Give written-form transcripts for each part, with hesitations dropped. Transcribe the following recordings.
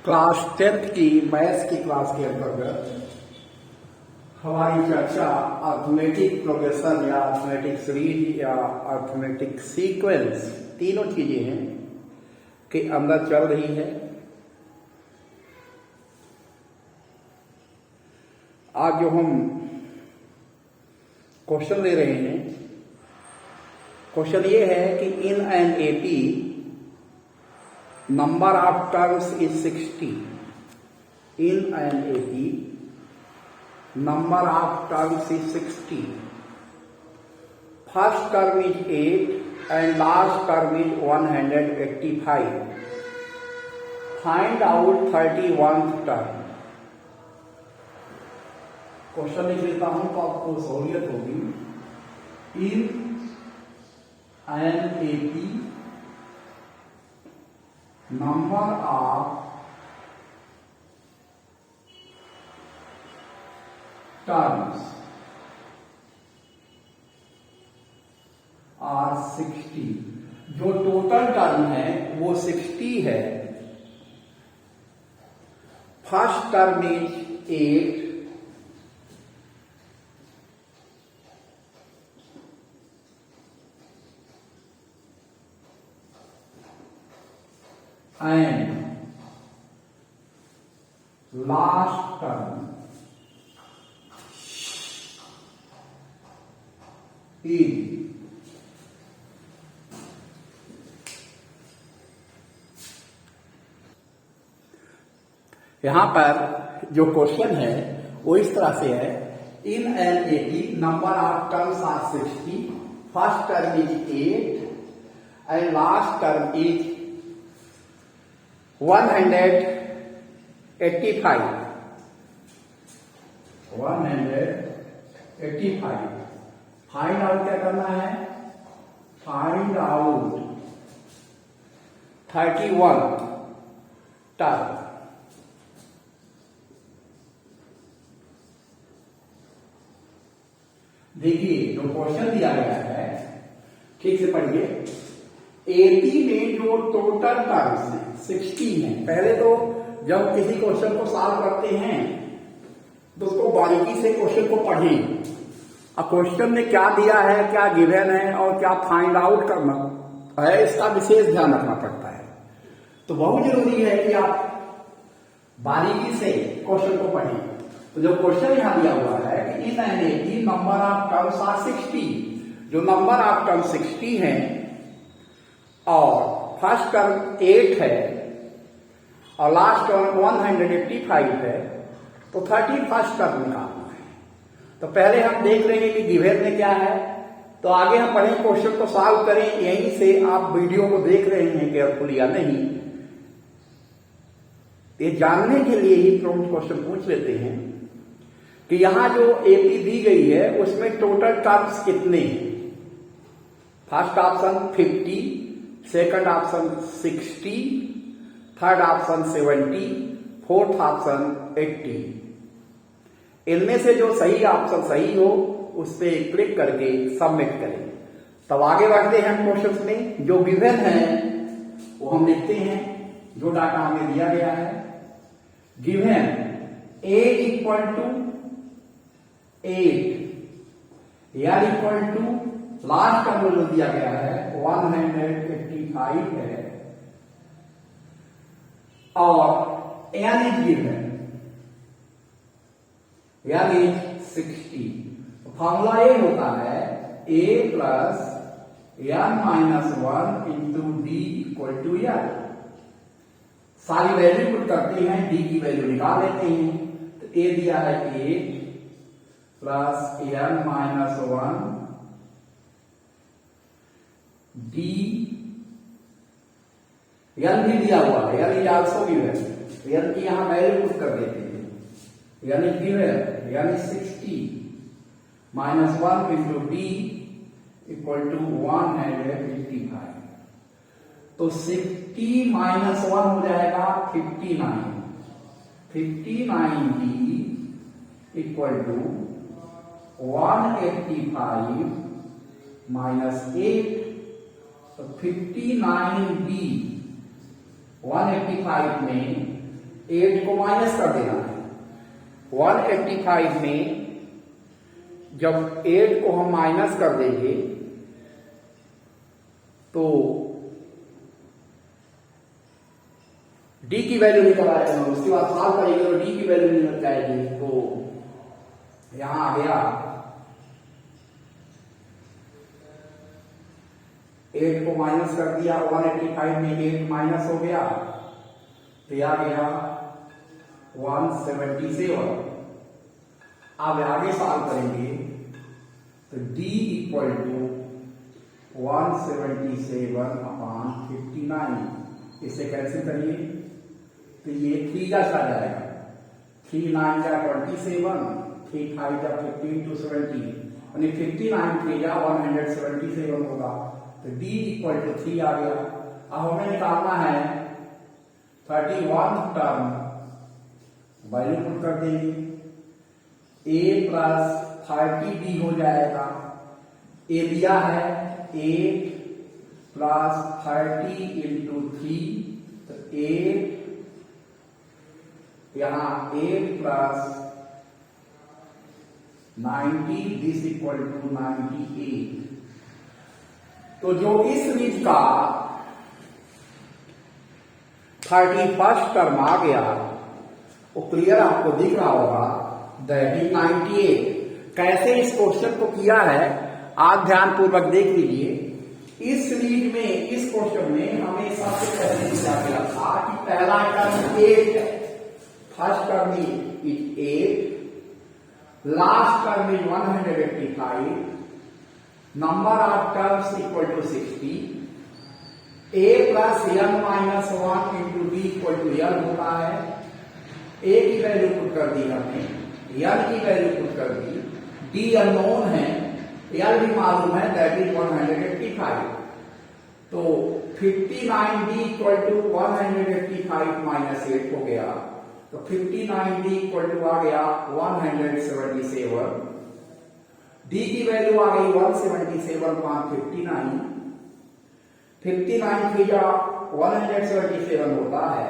Class 10th की maths की class के अंतर्गत हमारी चर्चा अर्थमेटिक प्रोग्रेशन या अर्थमेटिक सीरीज या अर्थमेटिक सीक्वेंस तीनों चीजें हैं के अंदर चल रही है। आज जो हम क्वेश्चन ले रहे हैं, क्वेश्चन ये है कि in an AP number of terms is 60. In an AP, number of terms is 60. First term is 8 and last term is 185. Find out 31st term. Question लिख लेता हूं तो आपको सहूलियत होगी। इन an AP number of terms are 60। जो total term है वो 60 है। First term is 8 and last term is यहां पर जो क्वेश्चन है वो इस तरह से है। In an AP number of terms are 60। First term is 8 and last term is 185। 185 find out क्या करना है? Find out 31 term. देखिए जो क्वेश्चन दिया गया है ठीक से पढ़िए। एपी में जो टोटल टर्म्स हैं 60 हैं। पहले तो जब किसी क्वेश्चन को सॉल्व करते हैं तो उसको बारीकी से क्वेश्चन को पढ़ें। अब क्वेश्चन में क्या दिया है, क्या गिवन है और क्या फाइंड आउट करना है, इसका विशेष ध्यान रखना पड़ता है। तो बहुत जरूरी है कि आप बारीकी से क्वेश्चन को पढ़ें। तो जो क्वेश्चन यहां दिया हुआ है कि in an AP number of terms are 60। जो नंबर ऑफ टर्म 60 है और फर्स्ट टर्म 8 है और लास्ट टर्म 185 है, तो 31st टर्म निकालना है। तो पहले हम देख लेंगे कि गिवन में क्या है, तो आगे हम पढ़ें, क्वेश्चन को सॉल्व करें। यहीं से आप वीडियो को देख रहे हैं केयरफुल या नहीं, ये जानने के लिए ही प्रॉम्प्ट क्वेश्चन पूछ लेते हैं कि यहां जो एपी दी गई है उसमें टोटल टर्म्स कितने हैं। First option 50, second option 60, third option 70, fourth option 80। इनमें से जो सही ऑप्शन सही हो उस पर क्लिक करके सबमिट करें। तब आगे बढ़ते हैं क्वेश्चन में। जो गिवन है वो हम लिखते हैं, जो डाटा हमें दिया गया है। गिवन a इक्वल टू 8, यार इक्वल टू लास्ट का जो दिया गया है 185 है और n is given, n is 60। Formula ये होता है a plus n minus 1 into d equal to n। सारी वैल्यू पुट करते हैं, d की वैल्यू निकाल लेते हैं। तो a दिया है 8 plus n minus 1 d, n भी दिया हुआ है, n is also given. N की यहां वैल्यू पुट कर देते हैं। N is given, n is 60 minus 1 into d equal to 185। तो 60 माइनस 1 हो जाएगा 59। 59 डी इक्वल टू 185 माइनस 8, तो 59 डी 185 में 8 को माइनस कर देना है। 185 में जब 8 को हम माइनस कर देंगे तो डी की वैल्यू निकल आएगा। उसके बाद सॉल्व करेंगे तो डी की वैल्यू निकल जाएगी। तो यहां आ गया 8 को माइनस कर दिया, 185 में 8 माइनस हो गया तो यह आ गया 177। अब आगे सॉल्व करेंगे तो d इक्वल टू 177/59। इसे कैंसिल करिए तो ये 3 जा जाएगा, 3 9 जा 27, 3 5 जा 15 to 70, यानी 59 3 जा 177 होगा। तो d इक्वल टू 3 आ गया। अब हमें निकालना है 31 टर्म, वैल्यू पुट कर देंगे, a प्लस 30b हो जाएगा। a दिया है 8 प्लस 30 इंटू 3, तो 8 यहां 8 प्लस 90 दिस इक्वल टू 98। तो जो इस सीरीज का 31st टर्म आ गया वो क्लियर आपको दिख रहा होगा, दैट इज 98। कैसे इस क्वेश्चन को किया है आप ध्यान पूर्वक देख लीजिए। इस सीरीज में, इस क्वेश्चन में हमें सबसे पहले क्या किया था कि पहला टर्म 8 है, first term is 8, last term is 185, number of terms equal to 60, a plus n minus 1 into d equal to l होता है। a की वैल्यू पुट कर दी हमने, n की वैल्यू पुट कर दी, d अननोन है, l भी मालूम है, दैट इज 185। तो 59d इक्वल टू 185 माइनस 8 हो गया। तो 59d इक्वल टू आ गया 177। d की वैल्यू आ गई 177/59, 59 3 जा 177 होता है।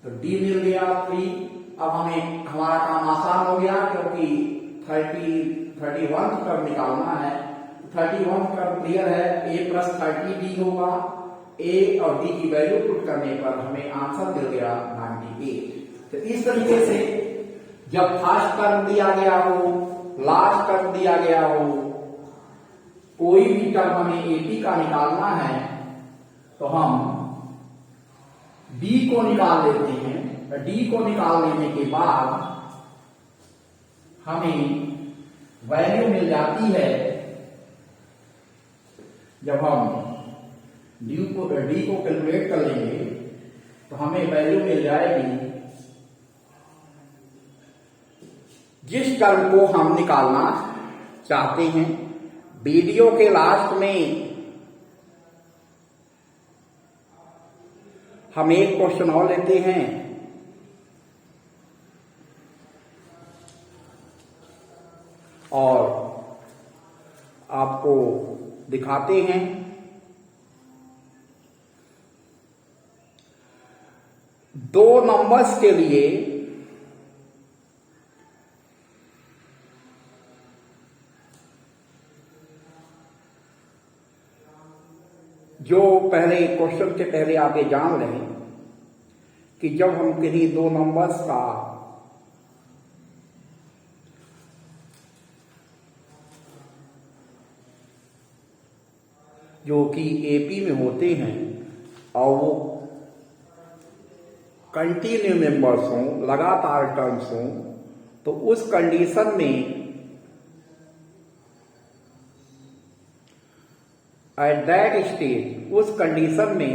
तो d मिल गया 3। अब हमें हमारा काम आसान हो गया क्योंकि 31 टर्म निकालना है। 31 टर्म क्लियर है, a प्लस 30d होगा। a और d की वैल्यू पुट करने पर हमें आंसर मिल गया 98। तो इस तरीके से जब फर्स्ट टर्म दिया गया हो, लास्ट टर्म दिया गया हो, कोई भी टर्म हमें 80 का निकालना है तो हम d को निकाल लेते हैं। d को निकाल लेने के बाद हमें वैल्यू मिल जाती है, जब हम d को कैलकुलेट कर लेंगे तो हमें वैल्यू मिल जाएगी जिस टर्म को हम निकालना चाहते हैं। वीडियो के लास्ट में हम एक क्वेश्चन और लेते हैं और आपको दिखाते हैं। दो नंबर्स के लिए जो पहले क्वेश्चन के पहले आप ये जान लें कि जब हम किन्हीं दो नंबर्स का जो कि एपी में होते हैं और वो कंटिन्यू नंबर्स हों, लगातार टर्म्स हों, तो उस कंडीशन में एट दैट स्टेज, उस कंडीशन में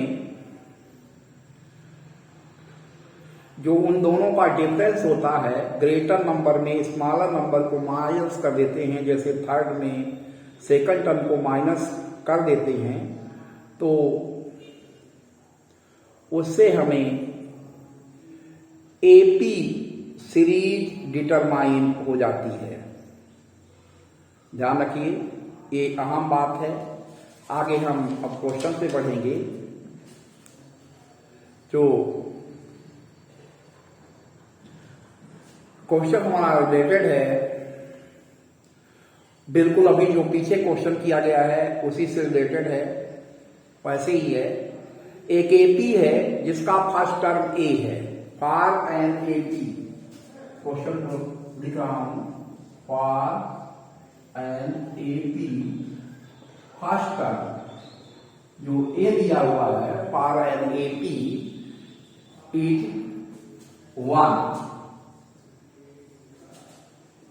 जो उन दोनों का डिफरेंस होता है, ग्रेटर नंबर में स्मॉलर नंबर को माइनस कर देते हैं, जैसे थर्ड में सेकंड टर्म को माइनस कर देते हैं, तो उससे हमें एपी सीरीज डिटरमाइन हो जाती है। ध्यान रखिए, ये अहम बात है। आगे हम अब क्वेश्चन पे बढ़ेंगे। जो क्वेश्चन हमारा रिलेटेड है, बिल्कुल अभी जो पीछे क्वेश्चन किया गया है उसी से रिलेटेड है, वैसे ही है। एक एपी है जिसका फर्स्ट टर्म ए है, फॉर एन एपी, क्वेश्चन को लिख रहा हूं, for an AP first term जो ए दिया हुआ है, फॉर एन एपी इज 1,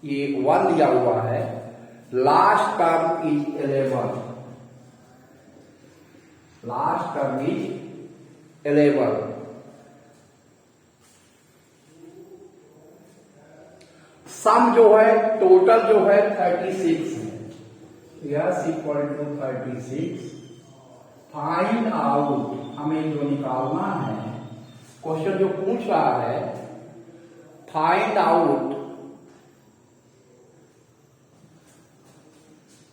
ये 1 दिया हुआ है, last term is 11, last term is 11, सम जो है टोटल जो है 36 है, yes equal to 36, find out, हमें जो निकालना है, क्वेश्चन जो पूछ रहा है, find out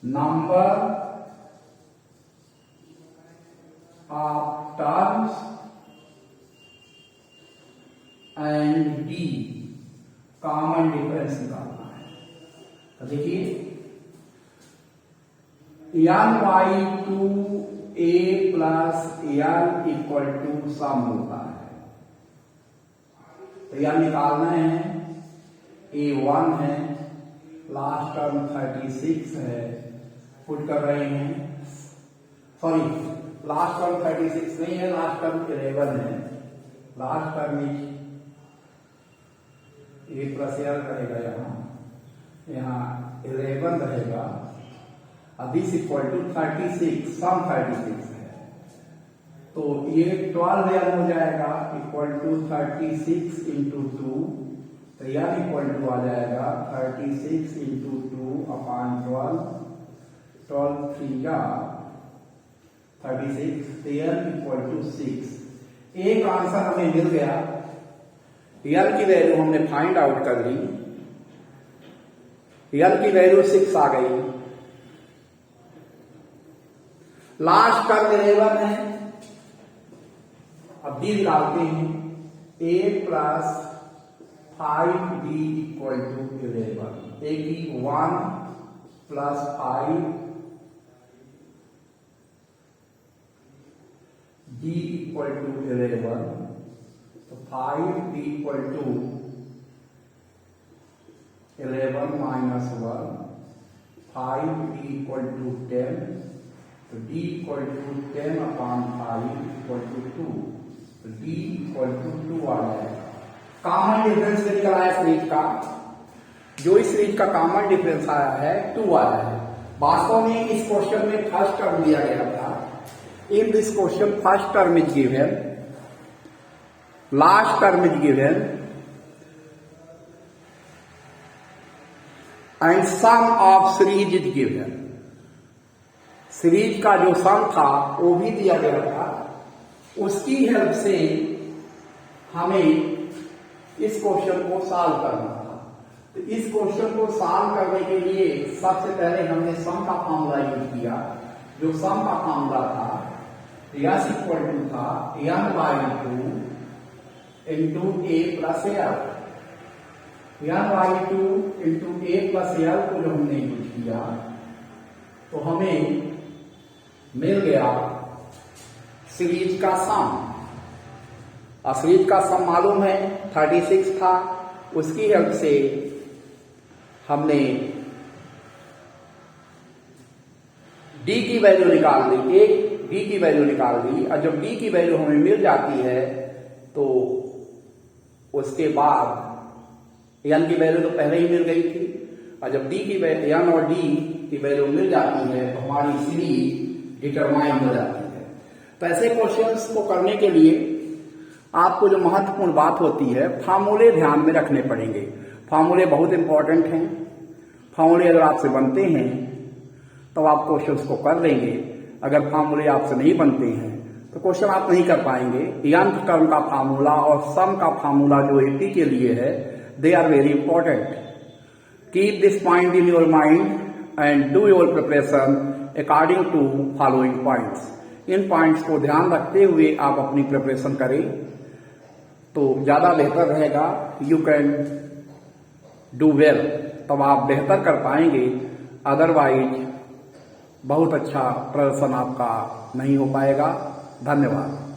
number of terms and D common difference निकालना है। तो देखिए n/2 a plus n equal to some होता है, तो यह निकालना है, a1 है, लास्ट टर्म 36 है, पुट कर रहे हैं, सॉरी लास्ट टर्म 36 नहीं है, लास्ट टर्म 11 है, लास्ट टर्म ए प्लस एल रहेगा, यहाँ 11 रहेगा, दिस इक्वल टू 36, सम 36 है, तो ये 12 एल हो जाएगा, इक्वल टू 36 इंटू 2, तो यह इक्वल टू आ जाएगा 36 into 2 upon 12, 12 3 36, l equal to 6। एक आंसर हमें मिल गया, एल की वैल्यू हमने फाइंड आउट कर ली, एल की वैल्यू 6 आ गई, लास्ट टर्म 11 है, अब डी निकालते हैं, a प्लस 5d इक्वल टू 11, a की 1 प्लस 5 d इक्वल टू 11, तो 5d equal to 11 minus 1, 5d equal to 10, तो d equal to 10 upon 5 equal to 2, तो d इक्वल टू 2 आ जाएगा। कॉमन डिफरेंस निकल आया सीरीज का, जो इस सीरीज का कॉमन डिफरेंस आया है 2 आया है। वास्तव में इस क्वेश्चन में फर्स्ट टर्म दिया गया था, in this question first term is given, last term is given and sum of series is given. Series का जो सम था वो भी दिया गया था, उसकी हेल्प से हमें इस क्वेश्चन को सॉल्व करना था। तो इस क्वेश्चन को सॉल्व करने के लिए सबसे पहले हमने सम का फॉर्मूला यूज किया, जो सम का फॉर्मूला था यस इक्वल टू था n/2 into a plus L, n/2 into a plus L को जो हमने यूज किया तो हमें मिल गया सीरीज का सम। और सीरीज का सम मालूम है 36 था, उसकी हेल्प से हमने डी की वैल्यू निकाल ली, एक डी की वैल्यू निकाल दी, और जब डी की वैल्यू हमें मिल जाती है तो उसके बाद एन की वैल्यू तो पहले ही मिल गई थी, और जब डी की वैल्यू एन और डी की वैल्यू मिल जाती है तो हमारी सीरीज डिटरमाइन हो जाती है। तो ऐसे क्वेश्चंस को करने के लिए आपको जो महत्वपूर्ण बात होती है, फार्मूले ध्यान में रखने पड़ेंगे। फार्मूले बहुत इंपॉर्टेंट हैं, फार्मूले अगर आपसे बनते हैं तो आप क्वेश्चंस को कर लेंगे, अगर फार्मूले आपसे नहीं बनते हैं तो क्वेश्चन आप नहीं कर पाएंगे। nth टर्म का फार्मूला और सम का फार्मूला जो 80 के लिए है, they are very important. Keep this point in your mind and do your preparation according to following points. इन पॉइंट्स को ध्यान रखते हुए आप अपनी प्रिपरेशन करें तो ज्यादा बेहतर रहेगा। यू कैन डू वेल, तब आप बेहतर कर पाएंगे। अदरवाइज बहुत अच्छा प्रदर्शन आपका नहीं हो पाएगा। धन्यवाद।